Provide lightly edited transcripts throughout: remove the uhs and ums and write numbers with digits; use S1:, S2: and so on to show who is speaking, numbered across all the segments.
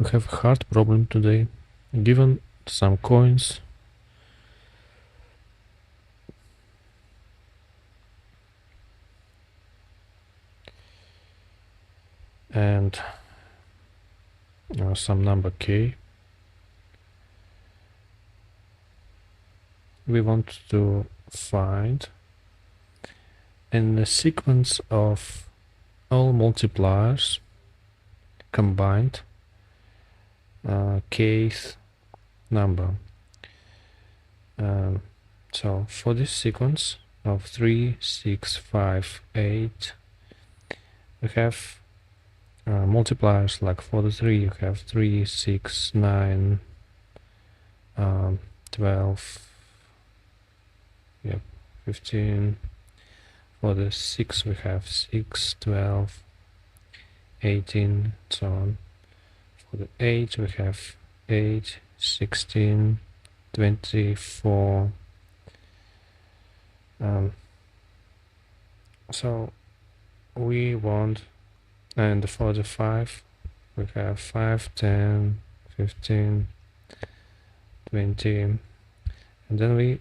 S1: We have a hard problem today. Given some coins, and some number k, we want to find in the sequence of all multipliers combined kth number. So for this sequence of 3, 6, 5, 8, we have multipliers. Like for the 3 you have 3, 6, 9, 12, 15. For the 6 we have 6, 12, 18, so on. For the 8 we have 8, 16, 24. So we want, and for the 5 we have 5, 10, 15, 20, and then we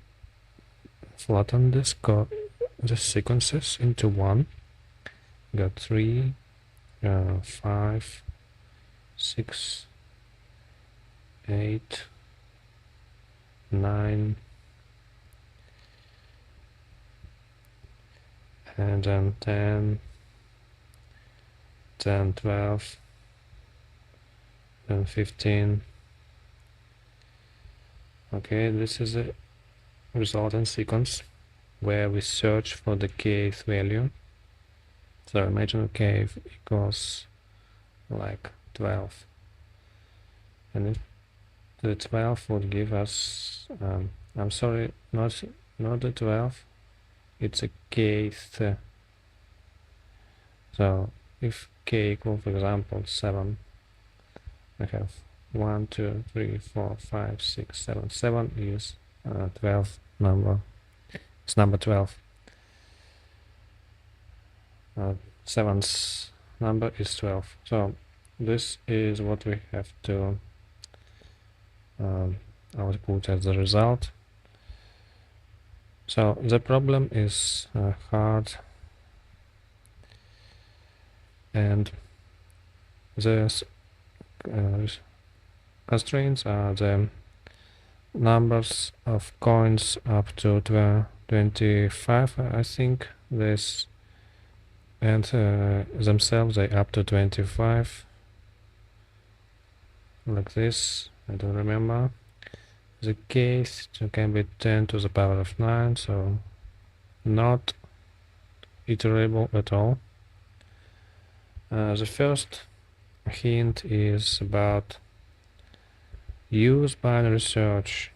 S1: flatten the sequences into one. Got 3, 5, 6, 8, 9, and then 10, 12, then 15. Okay, this is a resultant sequence where we search for the kth value. So imagine k equals like 12, and if the 12 would give us I'm sorry, not the 12, it's a kth. So if k equal, for example, 7, I have 1, 2, 3, 4, 5, 6, 7. 7 is 12 number. It's number 12. 7's number is 12. So this is what we have to output as the result. So the problem is hard, and the constraints are the numbers of coins up to 25, I think. This, and themselves they up to 25, like this. I don't remember. The case can be 10 to the power of 9, so not iterable at all. The first hint is about use binary search,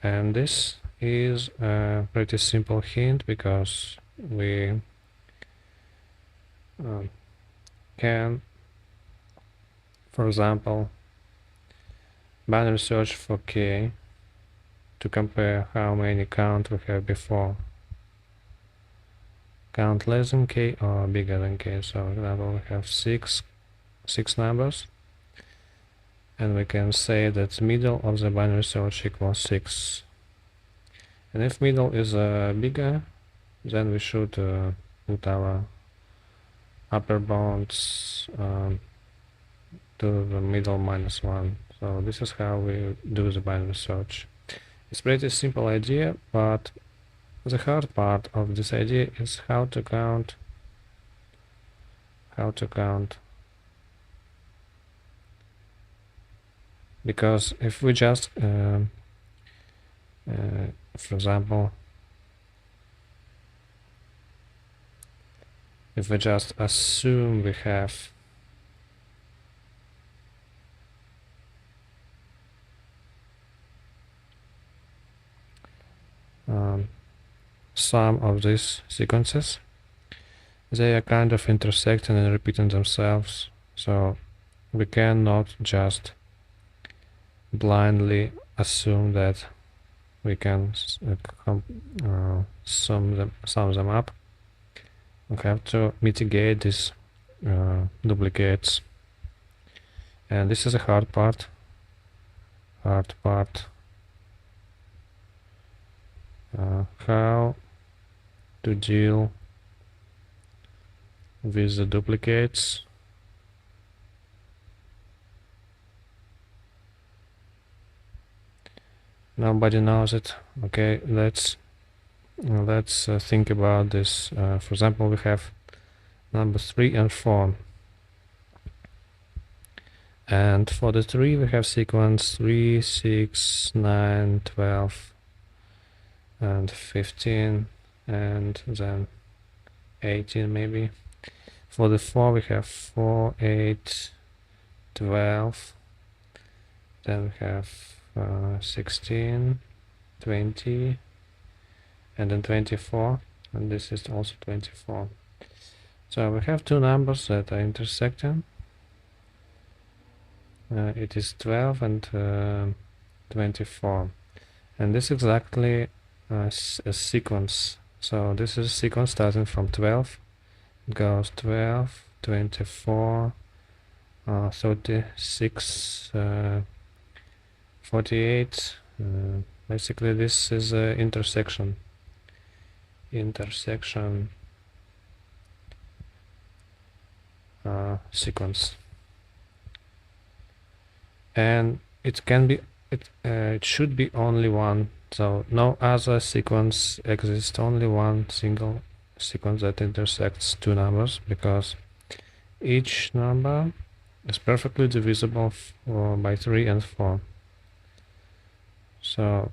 S1: and this is a pretty simple hint because we can, for example, binary search for k to compare how many count we have before. Count less than k or bigger than k. So for example, we have six numbers, and we can say that the middle of the binary search equals 6. And if middle is bigger, then we should put our upper bounds to the middle minus 1. So this is how we do the binary search. It's a pretty simple idea, but the hard part of this idea is how to count. Because if we just, for example, if we just assume we have some of these sequences, they are kind of intersecting and repeating themselves, so we cannot just blindly assume that we can sum them up. We have to mitigate these duplicates. And this is a hard part. How to deal with the duplicates. Nobody knows it. Okay, let's think about this. For example, we have number 3 and 4. And for the 3 we have sequence 3, 6, 9, 12 and 15 and then 18 maybe. For the 4 we have 4, 8, 12, then we have 16, 20 and then 24, and this is also 24. So we have two numbers that are intersecting. It is 12 and 24, and this is exactly a sequence. So this is a sequence starting from 12. It goes 12, 24, 36, 48. Basically this is an intersection sequence, and it should be only one, so no other sequence exists, only one single sequence that intersects two numbers, because each number is perfectly divisible by 3 and 4. So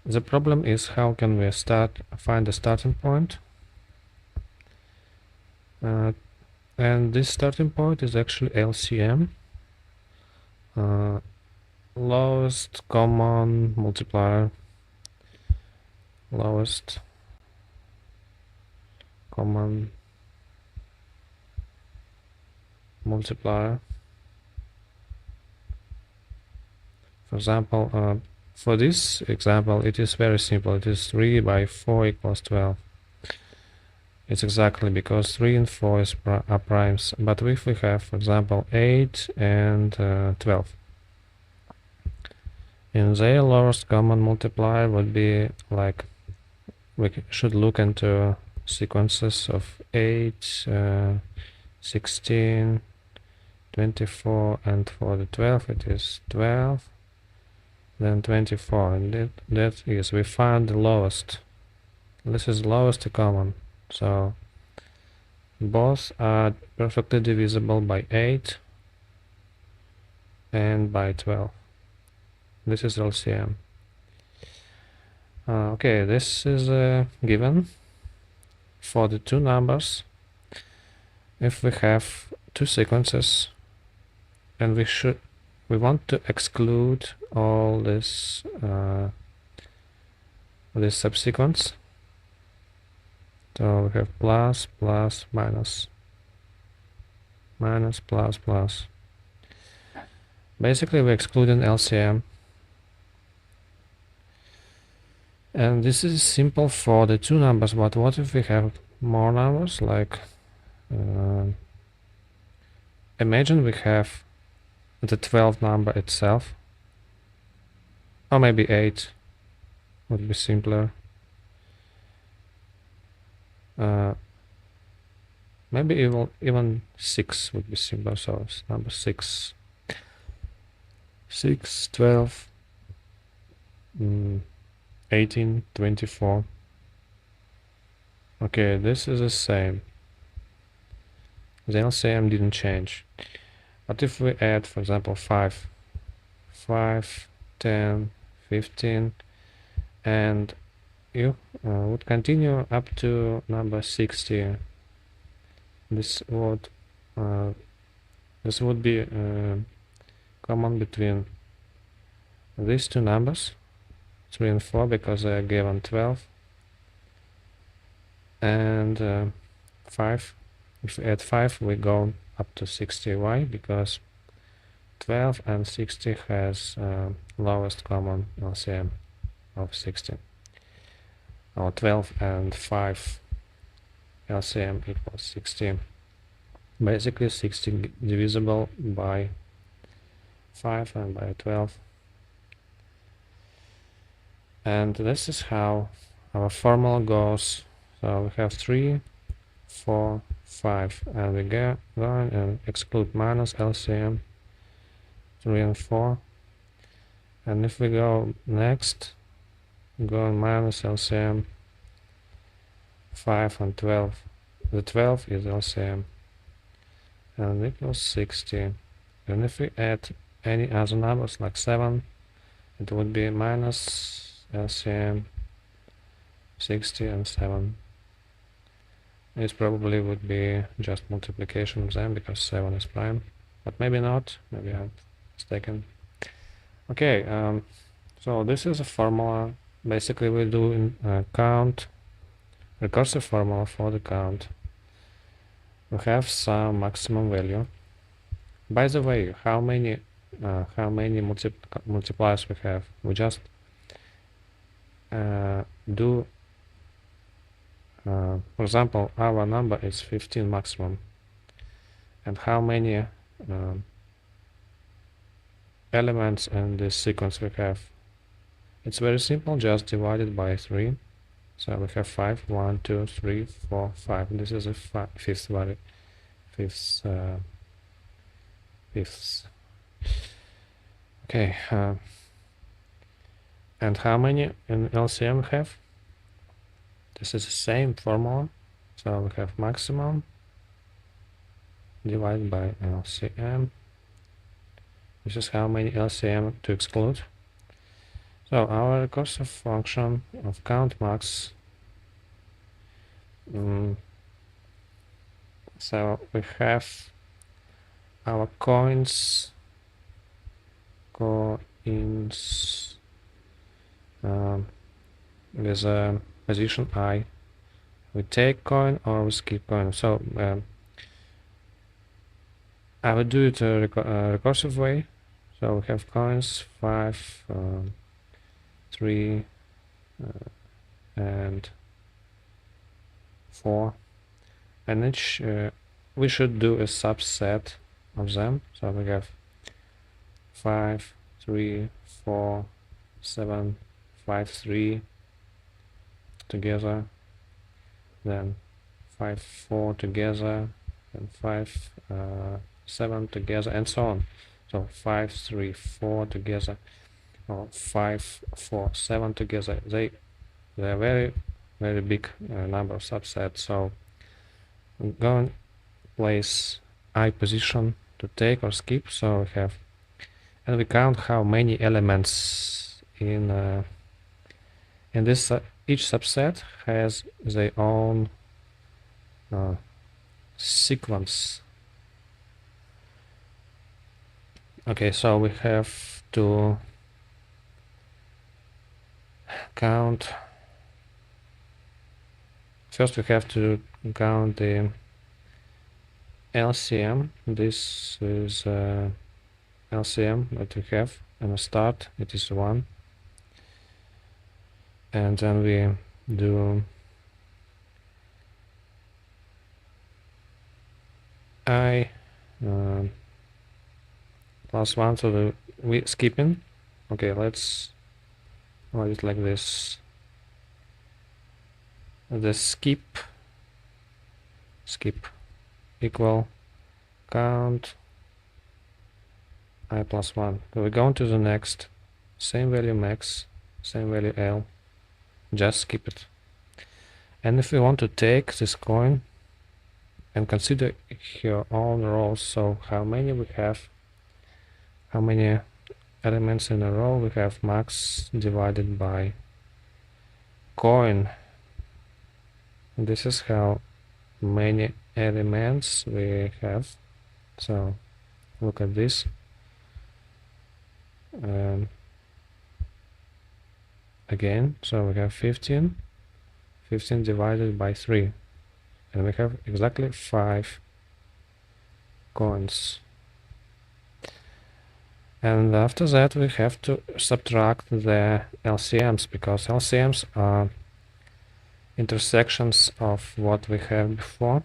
S1: the problem is, how can we find a starting point? And this starting point is actually LCM, lowest common multiplier, lowest common multiplier. For example, for this example, it is very simple. It is 3 by 4 equals 12. It's exactly because 3 and 4 are primes. But if we have, for example, 8 and 12, in their lowest common multiplier would be like, we should look into sequences of 8, 16, 24, and for the 12 it is 12, then 24, and that is, we find the lowest. This is lowest common, so both are perfectly divisible by 8 and by 12. This is LCM. Okay, this is a given for the two numbers. If we have two sequences and we want to exclude all this subsequence, so we have plus, plus, minus, minus, plus, plus. Basically we exclude an LCM, and this is simple for the two numbers. But what if we have more numbers? Like imagine we have the 12 number itself, or maybe 8 would be simpler. Maybe even 6 would be simpler. So it's number 6, 12, 18, 24. Okay, this is the same. The LCM didn't change. But if we add, for example, 5, 10, 15, and you would continue up to number 60, this would be common between these two numbers, 3 and 4, because they are given 12, and 5. If we add 5, we go up to 60. Why? Because 12 and 60 has lowest common LCM of 60. Or 12 and 5 LCM equals 60. basically 60 divisible by 5 and by 12. And this is how our formula goes. So we have 3, 4, 5, and we go and exclude minus LCM 3 and 4. And if we go next, go minus LCM 5 and 12. The 12 is LCM and equals 60. And if we add any other numbers like 7, it would be minus LCM 60 and 7. It probably would be just multiplication of them because 7 is prime, but maybe not, maybe I'm mistaken. Okay, so this is a formula. Basically we do in count, recursive formula for the count. We have some maximum value. By the way, how many multipliers we have? We just do, for example, our number is 15 maximum. And how many elements in this sequence we have? It's very simple, just divide it by 3. So we have 5, 1, 2, 3, 4, 5. This is a fifth value. Fifth. Okay. And how many in LCM we have? This is the same formula. So we have maximum divided by LCM. This is how many LCM to exclude. So our recursive function of count max. So we have our coins with a position I. We take coin or we skip coin. So I would do it a recursive way. So we have coins 5, 3, and 4, and each we should do a subset of them. So we have 5, 3, 4, 7, 5, 3 together, then 5, 4 together, and 5, 7 together, and so on. So 5, 3, 4 together, or 5, 4, 7 together. They are very big number of subsets. So I'm going to place I position to take or skip. So we have, and we count how many elements in this. Each subset has their own sequence. Okay, so we have to count. First, we have to count the LCM. This is LCM that we have, and a start it is 1. And then we do I plus 1, so we skipping. Okay, let's write it like this. The skip equal count I plus 1. So we go to the next, same value max, same value L, just skip it. And if we want to take this coin and consider your own rows, so how many we have, how many elements in a row we have, max divided by coin. And this is how many elements we have. So look at this. Again, so we have 15 divided by 3, and we have exactly 5 coins. And after that we have to subtract the LCMs, because LCMs are intersections of what we have before.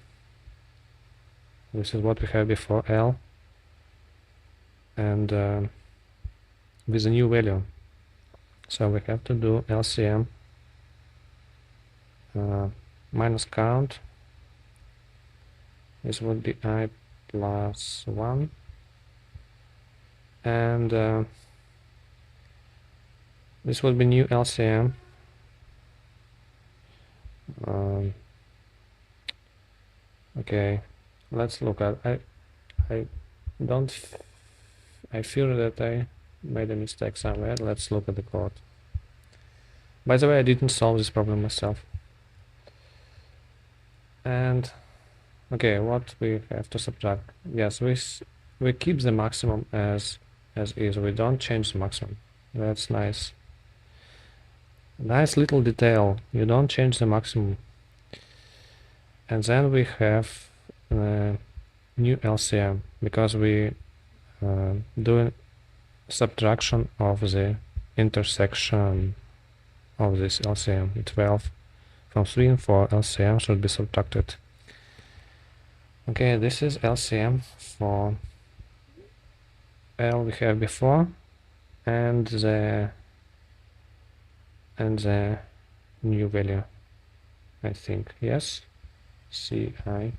S1: This is what we have before L, and with a new value. So we have to do LCM minus count. This would be I plus 1, and this would be new LCM. Okay, let's look at. I don't. I feel that I made a mistake somewhere. Let's look at the code. By the way, I didn't solve this problem myself. And okay, what we have to subtract? Yes, we keep the maximum as is. We don't change the maximum. That's nice. Nice little detail. You don't change the maximum. And then we have new LCM because we doing subtraction of the intersection of this LCM. 12 from 3 and 4 LCM should be subtracted. Okay, this is LCM for L we have before, and the new value, I think. Yes, CI.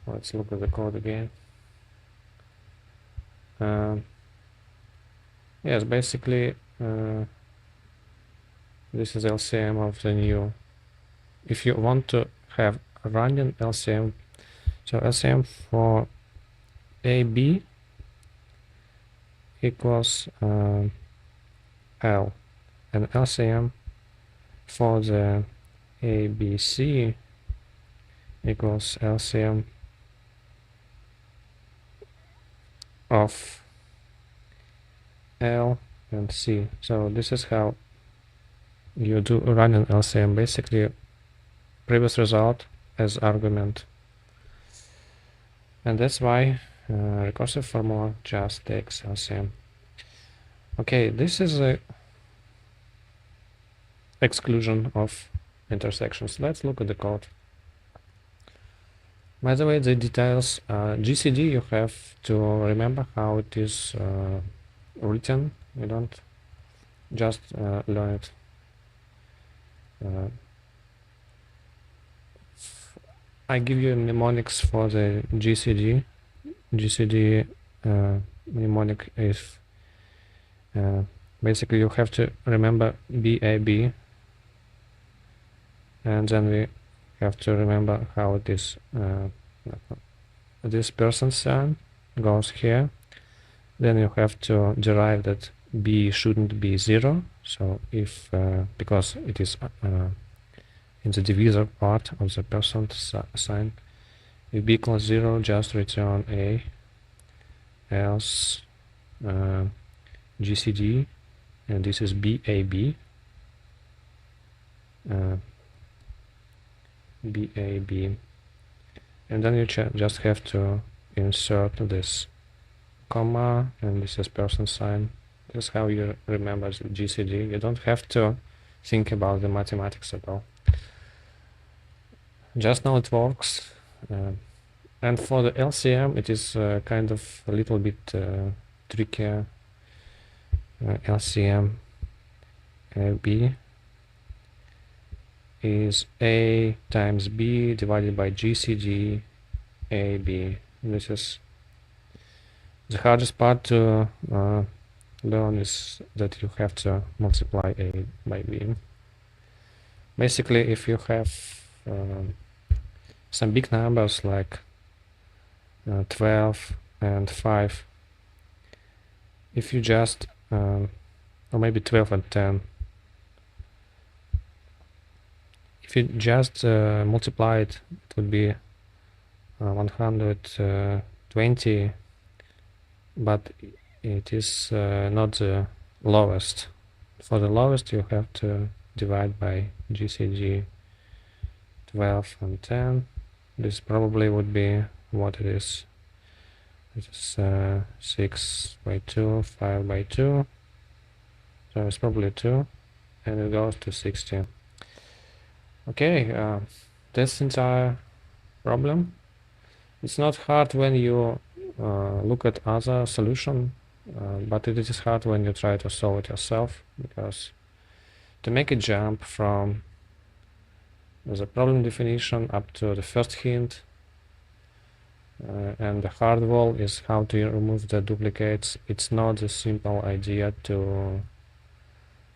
S1: Let's look at the code again. Yes, basically this is LCM of the new. If you want to have a random LCM, so LCM for AB equals L, and LCM for the ABC equals LCM of L and C. So this is how you do run an LCM, basically previous result as argument. And that's why recursive formula just takes LCM. Okay, this is a exclusion of intersections. Let's look at the code. By the way, the details, GCD, you have to remember how it is written. You don't just learn it. I give you mnemonics for the GCD. GCD mnemonic is basically you have to remember BAB, and then we have to remember how it is. This person sign goes here. Then you have to derive that B shouldn't be 0. So if because it is in the divisor part of the percent sign, if B equals 0, just return A, else GCD, and this is BAB. BAB, and then you just have to insert this comma, and this is person sign. This is how you remember the GCD. You don't have to think about the mathematics at all. Just know it works. And for the LCM, it is kind of a little bit trickier. LCM B is A times B divided by GCD AB. This is the hardest part to learn, is that you have to multiply A by B. Basically, if you have some big numbers like 12 and 5, if you just or maybe 12 and 10, if you just multiply it, it would be 120, but it is not the lowest. For the lowest, you have to divide by GCD 12 and 10. This probably would be what it is. It is 6 by 2, 5 by 2. So it's probably 2, and it goes to 60. Okay, this entire problem. It's not hard when you look at other solution, but it is hard when you try to solve it yourself, because to make a jump from the problem definition up to the first hint, and the hard wall is how to remove the duplicates. It's not a simple idea to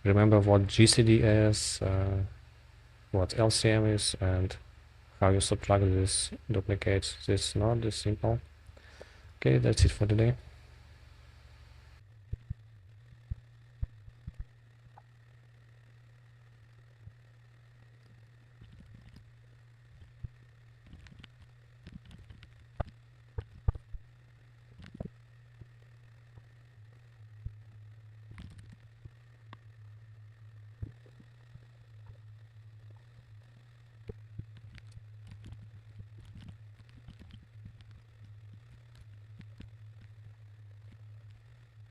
S1: remember what GCD is, what LCM is, and how you subtract these duplicates. It's not this simple. Okay, that's it for today.